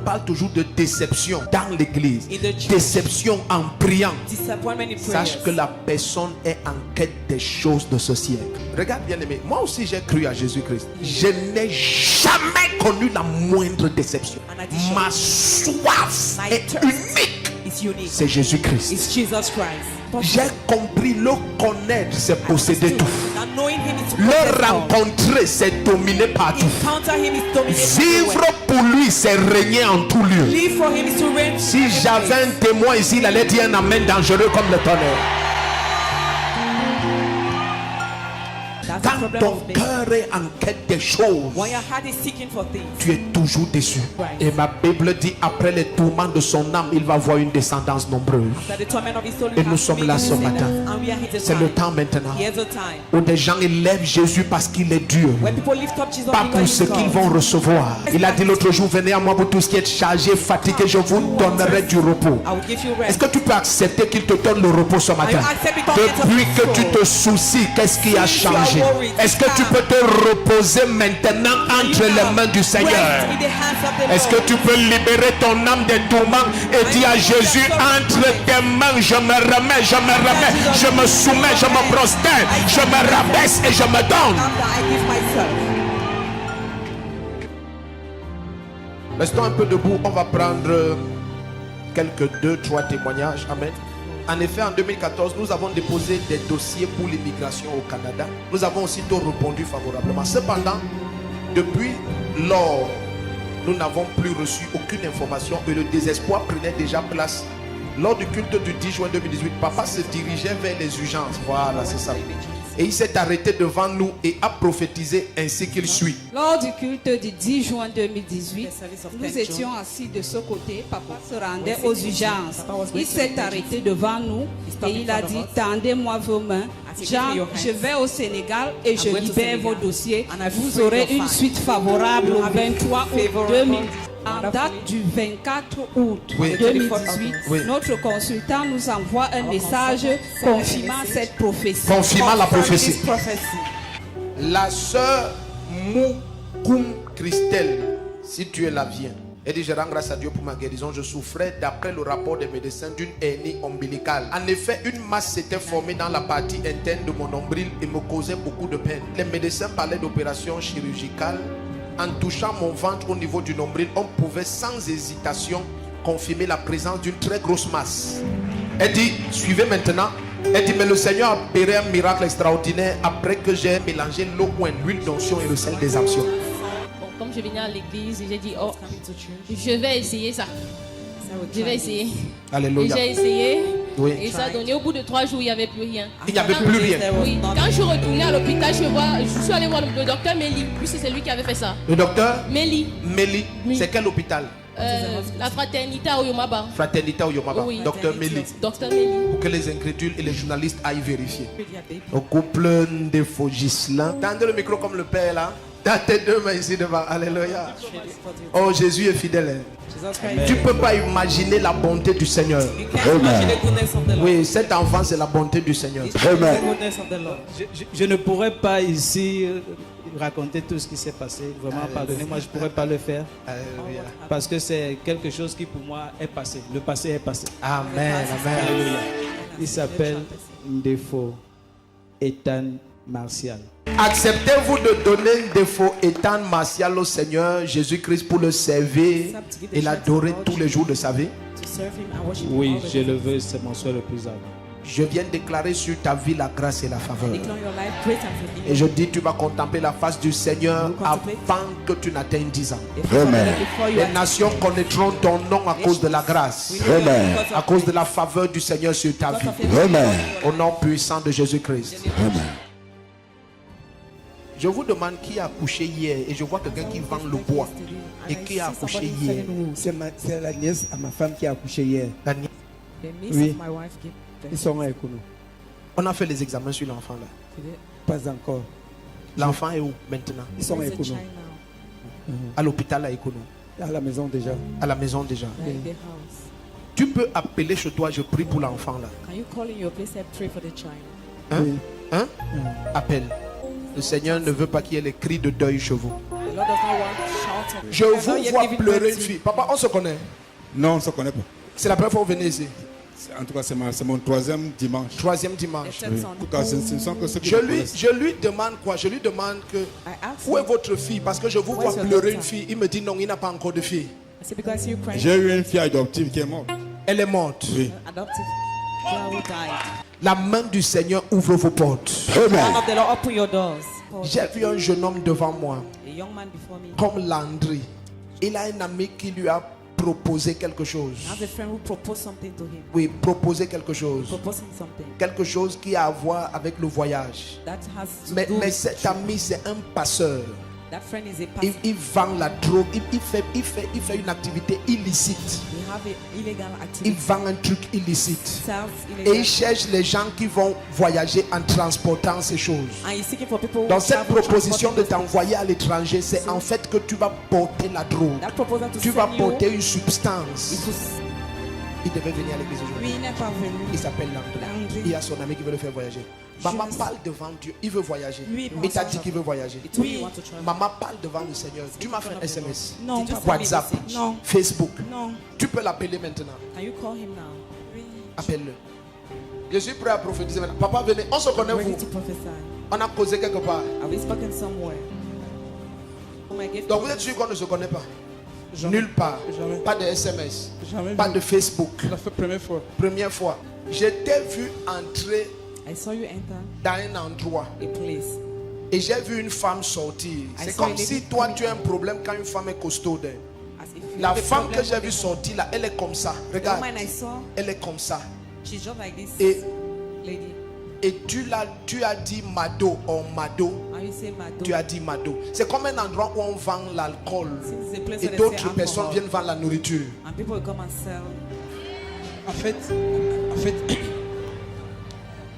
parle toujours de déception dans l'église, déception en priant, sache que la personne est en quête des choses de ce siècle. Regarde bien aimé, moi aussi j'ai cru à Jésus-Christ. Je n'ai jamais connu la moindre déception. Ma soif est unique. C'est Jésus-Christ. J'ai compris, le connaître, c'est posséder tout. Le rencontrer, c'est dominer partout. Vivre pour lui, c'est régner en tout lieu. Si j'avais un témoin ici, il allait dire un amen dangereux comme le tonnerre. Quand ton cœur est en quête des choses, tu es toujours déçu. Et ma Bible dit, après les tourments de son âme, il va avoir une descendance nombreuse. Et nous sommes là ce matin. C'est le temps maintenant où des gens élèvent Jésus parce qu'il est Dieu, pas pour ce qu'ils vont recevoir. Il a dit l'autre jour, venez à moi pour tout ce qui est chargé, fatigué, je vous donnerai du repos. Est-ce que tu peux accepter qu'il te donne le repos ce matin? Depuis que tu te soucies, qu'est-ce qui a changé? Est-ce que tu peux te reposer maintenant entre les mains du Seigneur? Est-ce que tu peux libérer ton âme des tourments et dire à Jésus, entre tes mains, je me remets, je me soumets, je me prosterne, je me rabaisse et je me donne. Restons un peu debout, on va prendre quelques 2-3 témoignages. Amen. En effet, en 2014, nous avons déposé des dossiers pour l'immigration au Canada. Nous avons aussitôt répondu favorablement. Cependant, depuis lors, nous n'avons plus reçu aucune information et le désespoir prenait déjà place. Lors du culte du 10 juin 2018, papa se dirigeait vers les urgences. Voilà, c'est ça. Et il s'est arrêté devant nous et a prophétisé ainsi qu'il suit. Lors du culte du 10 juin 2018, nous étions assis de ce côté. Papa se rendait aux urgences. Il s'est arrêté devant nous et il a dit, tendez-moi vos mains. Jean, je vais au Sénégal et je libère vos dossiers. Vous aurez une suite favorable au 23 août 2018. En date du 24 août 2018, notre consultant nous envoie un message confirmant cette prophétie. Confirmant la prophétie. La sœur Moukoum Christelle, si tu es là, viens. Elle dit, je rends grâce à Dieu pour ma guérison. Je souffrais, d'après le rapport des médecins, d'une hernie ombilicale. En effet, une masse s'était formée dans la partie interne de mon nombril et me causait beaucoup de peine. Les médecins parlaient d'opération chirurgicale. En touchant mon ventre au niveau du nombril, on pouvait sans hésitation confirmer la présence d'une très grosse masse. Elle dit, suivez maintenant. Elle dit, mais le Seigneur a opéré un miracle extraordinaire après que j'ai mélangé l'eau ou l'huile d'onction et le sel des actions. Comme je venais à l'église, j'ai dit, oh, je vais essayer ça. Je vais essayer. Alléluia. Et j'ai essayé. Oui. Et ça a donné, au bout de 3 jours, il n'y avait plus rien. Il n'y avait plus rien. Oui. Quand je suis retournée à l'hôpital, je suis allée voir le docteur Méli. Puis c'est lui qui avait fait ça. Le docteur Méli. Méli. Oui. C'est quel hôpital? La fraternité à Oyomaba. Fraternité à Oyomaba. Oui. Docteur Méli. Docteur Méli. Pour que les incrédules et les journalistes aillent vérifier. Au couple de faux Gislain. Tendez le micro comme le père là. Dans tes deux mains ici devant. Alléluia. Oh, Jésus est fidèle. Tu ne peux pas imaginer la bonté du Seigneur. Amen. Oui, cet enfant, c'est la bonté du Seigneur. Amen. Je ne pourrais pas ici raconter tout ce qui s'est passé. Vraiment, pardonnez-moi, je ne pourrais pas le faire. Alléluia. Parce que c'est quelque chose qui pour moi est passé. Le passé est passé. Amen. Amen. Alléluia. Il s'appelle Ndefo Ethan Martial. Acceptez-vous de donner un défaut étant martial au Seigneur Jésus-Christ pour le servir et l'adorer tous les jours de sa vie? Oui, je le veux, c'est mon souhait le plus ardent. Je viens déclarer sur ta vie la grâce et la faveur. Et je dis, tu vas contempler la face du Seigneur avant que tu n'atteignes 10 ans. Amen. Les nations connaîtront ton nom à cause de la grâce, Amen. à cause de la faveur du Seigneur sur ta vie. Amen. Au nom puissant de Jésus-Christ. Amen. Je vous demande qui a accouché hier. Et je vois quelqu'un qui vend le bois. Et qui a accouché hier? C'est la nièce à ma femme qui a accouché hier. La nièce. Oui. Ils sont à Ekono. On a fait les examens sur l'enfant là. Pas encore. L'enfant est où maintenant? Ils sont à Ekono. À l'hôpital à Ekono. À la maison déjà. À la maison déjà. Tu peux appeler chez toi, je prie pour l'enfant là. Hein? Oui. Hein? Appelle. Le Seigneur ne veut pas qu'il y ait les cris de deuil chez vous. Je vous vois pleurer une fille. Papa, on se connaît? Non, on ne se connaît pas. C'est la première fois que vous venez ici. En tout cas, c'est mon troisième dimanche. Troisième dimanche. Oui. En tout cas, ce ne sont que ceux qui me connaissent. Je lui demande quoi? Je lui demande que où est votre fille? Parce que je vous vois pleurer une fille. Il me dit non, il n'a pas encore de fille. J'ai eu une fille adoptive qui est morte. Elle est morte. Oui. La main du Seigneur ouvre vos portes. J'ai vu un jeune homme devant moi, comme Landry. Il a un ami qui lui a proposé quelque chose. Oui, proposer quelque chose. Quelque chose qui a à voir avec le voyage. Mais cet ami, c'est un passeur. Il vend la drogue, il fait une activité illicite. Il vend un truc illicite. Et il cherche les gens qui vont voyager en transportant ces choses. Dans cette proposition de t'envoyer à l'étranger, c'est en fait que tu vas porter la drogue. Tu vas porter une substance. Il devait venir à l'église aujourd'hui. Oui, il n'est pas venu. Il s'appelle Landry. Il y a son ami qui veut le faire voyager. Maman parle devant Dieu. Il veut voyager. Il t'a dit qu'il veut voyager. Oui. Maman parle devant le Seigneur. Tu m'as fait un SMS. Non. WhatsApp. Non. Facebook. Non. Tu peux l'appeler maintenant. Oui. Appelle-le. Je suis prêt à prophétiser maintenant. Papa, venez. On se connaît, vous. On a causé quelque part. Donc vous êtes sûr qu'on ne se connaît pas? Jamais. Nulle part. Jamais. Pas de SMS. Jamais Pas vu. de Facebook. La première fois. Première fois. Je t'ai vu entrer I saw you enter dans un endroit a place. et j'ai vu une femme sortir. C'est comme si toi tu as un problème quand une femme est costaude. As if you La have a femme problem que j'ai with vue a sortir là, elle est comme ça. woman. The Regarde. woman I saw, Elle est comme ça. she's just like this Et, lady. et tu as dit Mado ou Mado. And you say Mado. Tu as dit Mado. C'est comme un endroit où on vend l'alcool. It's a place Et where they d'autres sell personnes alcohol. viennent vendre la nourriture. And people will come and sell. En fait,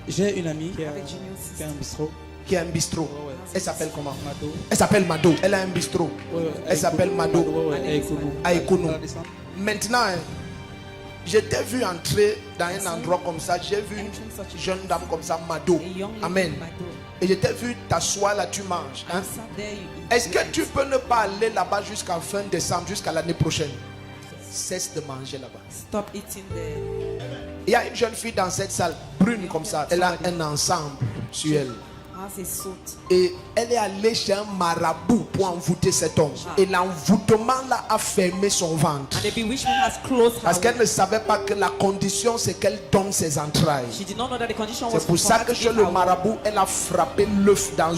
j'ai une amie qui a un bistrot. Qui a un bistrot. Ouais. Elle s'appelle comment? Mado. Elle s'appelle Mado. Elle a un bistrot. Elle s'appelle Mado. À Ekono. À Ekono. À la descente. Maintenant, hein, je t'ai vu entrer dans un endroit comme ça. J'ai vu une jeune dame comme ça, Mado. A young lady, Amen. Mado. Et je t'ai vu t'asseoir là, tu manges. Hein? Sat there, you eat. Est-ce que tu peux ne pas aller là-bas jusqu'à fin décembre, jusqu'à l'année prochaine? Cesse de manger là-bas. Stop eating there. Il y a une jeune fille dans cette salle, brune comme ça. Elle a un ensemble sur elle. Has a suit. Et elle est allée chez un marabout pour envoûter cet homme. Et l'envoûtement là a fermé son ventre. And the bewitchment has closed her. Parce qu'elle womb. ne savait pas que la condition c'est qu'elle donne ses entrailles. She did not know that the condition was C'est pour for ça her que to chez give le her womb. marabout, elle a frappé l'œuf dans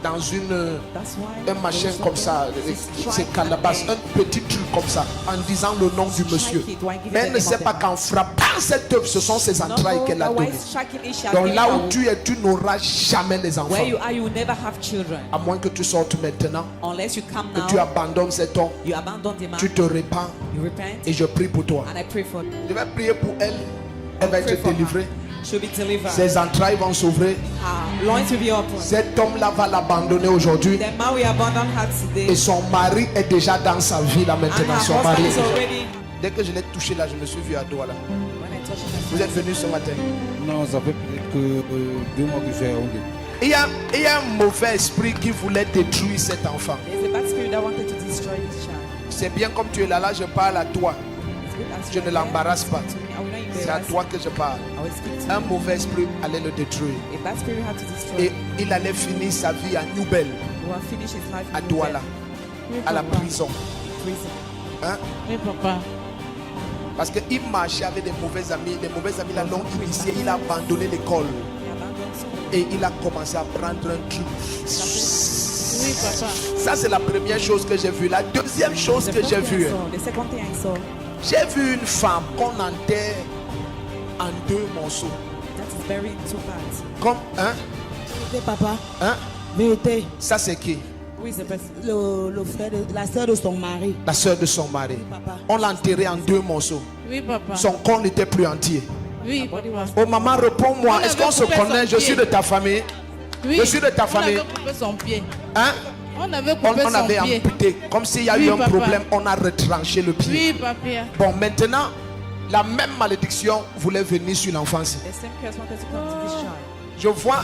That's why un machin there was comme ça, something- c'est strike calebasse, an un petit truc comme ça, en disant le nom du monsieur. Mais elle ne sait pas qu'en frappant cette œuf, ce sont ses egg. entrailles Not qu'elle a know that données. while striking it, she has Donc given là her où womb. tu es, tu n'auras jamais les enfants. Where you are, you will never have children. À moins que tu sortes maintenant, Unless you come que now, tu abandonnes cet homme, you abandon the man, tu te répands you repent, et je prie pour toi. and I pray for Je vais prier pour elle. Elle va pray être for her. délivrée. She'll be delivered. Ses entrailles vont s'ouvrir. Her loins will be open. Cet homme-là va l'abandonner aujourd'hui. The man will abandon her Et today. son mari est déjà dans sa vie là And maintenant. her Son husband mari. is already. Dès que je l'ai touché là, je me suis vu à Douala. When I touch her, Vous êtes venu ce matin. Non, ça fait peut-être que 2 mois que j'ai rendu. Il y a un mauvais esprit qui voulait détruire cet enfant. there's a bad spirit that wanted to destroy this child. C'est bien comme tu es là, je parle à toi. It's good as Je you ne are l'embarrasse there pas. to me. I will not C'est à embarrass toi you. que je parle. I will speak to Un you. mauvais esprit allait le détruire. A bad spirit had to destroy Et him. il allait finir sa vie à Newbel, He will finish his life à in Douala, à la prison. prison. Hein? Oui, papa. Parce qu'il marchait avec des mauvais amis. Les mauvais amis là l'ont initié. Il a abandonné l'école. He abandoned school. Et il a commencé à prendre un truc. Oui, papa. Ça, c'est la première chose que j'ai vue. La deuxième chose The que first j'ai thing I vue, saw, the second thing I saw, j'ai vu une femme qu'on enterre en 2 morceaux. that is buried in 2 parts. Comme, hein? Papa, Hein? vérité, Ça, c'est qui? Who is the person? le frère de la sœur de son mari. La soeur de son mari. Papa. On l'a enterré en 2 morceaux. Oui, papa. Son corps n'était plus entier. Oui, papa. Oh, maman, réponds-moi. On Est-ce avait qu'on se coupé son connaît? Je pied. suis de ta famille. Oui. Je suis de ta famille. On avait coupé son pied. Hein? On avait coupé On son avait pied. amputé. Comme s'il y a Oui, eu un papa. problème, on a retranché le pied. Oui, papa. Bon, maintenant, la même malédiction voulait venir sur l'enfance. The same curse wanted to come to this child. Je vois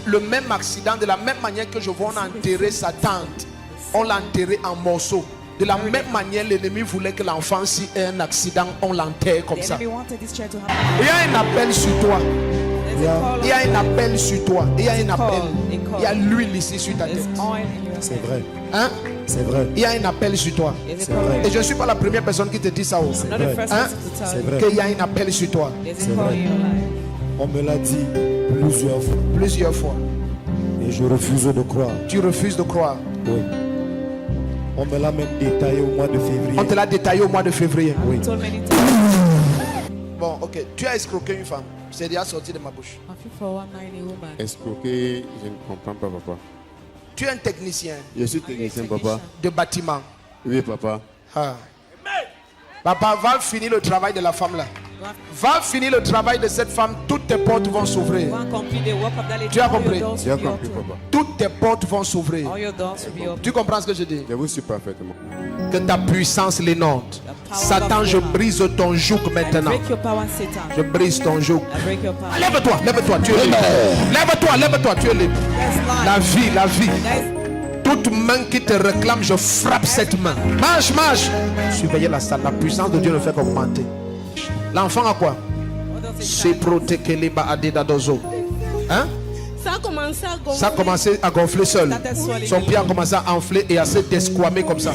le même accident de la même manière que je vois on a enterré sa tante. On l'a enterré en morceaux. De la même manière, l'ennemi voulait que l'enfant, si ait un accident, on l'enterre comme ça. Il y a un appel sur toi. Il y a un appel sur toi. Il y a un appel. Il y a l'huile ici sur ta tête. C'est vrai. Hein? C'est vrai. Il y a un appel sur toi. C'est vrai. Et je ne suis pas la première personne qui te dit ça aussi. Hein? C'est vrai. Qu'il y a un appel sur toi. C'est vrai. On me l'a dit plusieurs fois. Plusieurs fois. Et je refuse de croire. Tu refuses de croire. Oui. On me l'a même détaillé au mois de février. On te l'a détaillé au mois de février. Oui. Bon, ok. Tu as escroqué une femme. C'est déjà sorti de ma bouche. Escroquer, je ne comprends pas, papa. Tu es un technicien. Je suis technicien, papa. De bâtiment. Oui, papa. Ah. Papa, va finir le travail de la femme là. Va finir le travail de cette femme. Toutes tes portes vont s'ouvrir. Tu as compris? J'ai compris, papa. Toutes tes portes vont s'ouvrir. Tu comprends ce que je dis? Je vous suis parfaitement. Que ta puissance l'inonde. Satan, je brise ton joug maintenant. Je brise ton joug. Lève-toi, lève-toi, tu es libre. Lève-toi, lève-toi, tu es libre. La vie, la vie. Toute main qui te réclame, je frappe cette main. Marche, marche. Surveillez la salle. La puissance de Dieu ne fait qu'augmenter. L'enfant a quoi? C'est protégé hein? Ça a commencé à gonfler seul. Son pied a commencé à enfler et à se desquamer comme ça.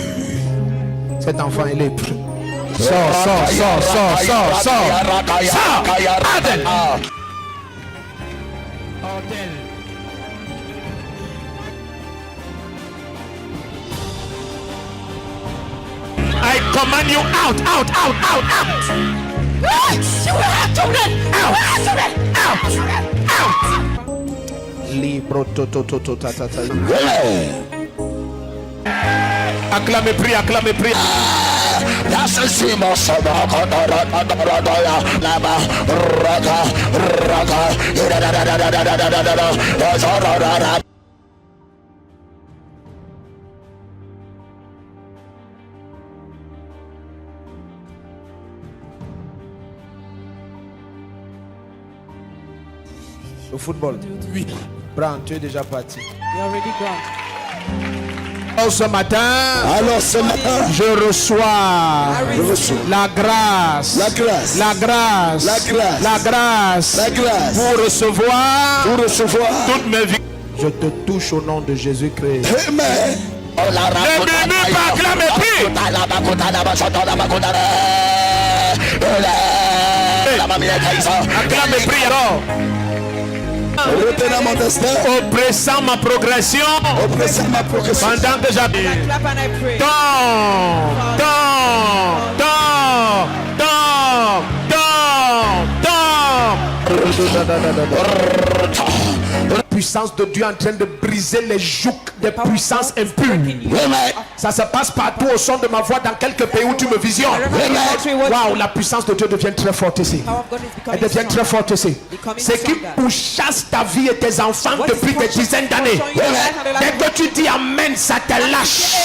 Cet enfant est libre. Sors, sors, sors, sors, sors, sors. Adèle. I command you out, out, out, out, out. Out. Libre, acclamez, prie, acclamez, prie. Le football. Oui. Bran, tu es déjà parti. Alors ce matin, je reçois la grâce, la grâce pour recevoir toute ma vie. Je te touche au nom de Jésus-Christ. Amen. Acclame et prie alors. Retenant mon destin, oppressant ma progression, pendant que j'habite. La puissance de Dieu est en train de briser les jougs des puissances impures. Ça se passe partout au son de ma voix dans quelques pays où tu me visionnes. Waouh, la puissance de Dieu devient très forte ici. Elle devient très forte ici. Ce qui pourchasse ta vie et tes enfants depuis des dizaines d'années. Dès que tu dis Amen, ça te lâche.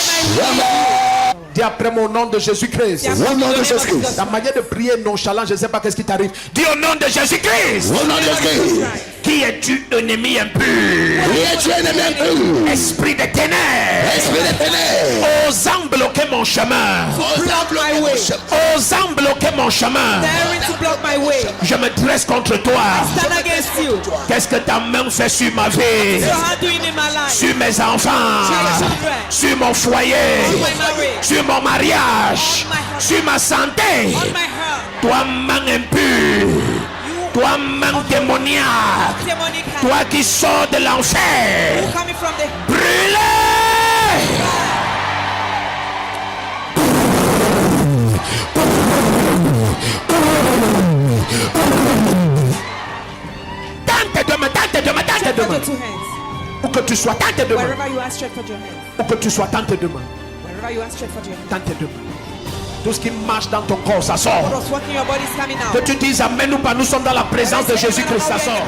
Dis après mon nom de Jésus-Christ. au nom de Jésus-Christ. La manière de prier nonchalant, je ne sais pas qu'est-ce qui t'arrive. Dis au nom de Jésus-Christ. Au nom de Jésus-Christ. Qui es-tu, ennemi impur? Qui es-tu, ennemi impur? Esprit de ténèbres. Esprit de ténèbres. Osant bloquer mon chemin. Osant bloquer mon chemin. Je me dresse contre toi. Qu'est-ce que ta main fait sur ma vie? Sur mes enfants. Sur mon foyer. Sur mon mariage. Sur ma santé. Toi, main impure. Toi, main démoniaque. Toi qui sors de l'enfer. Brûlez! Tente demain. Où que tu sois, tente demain. Où que tu sois, tente demain. Tente demain. Tout ce qui marche dans ton corps, ça sort. Que tu dises Amen ou pas, nous sommes dans la présence de Jésus-Christ, ça sort.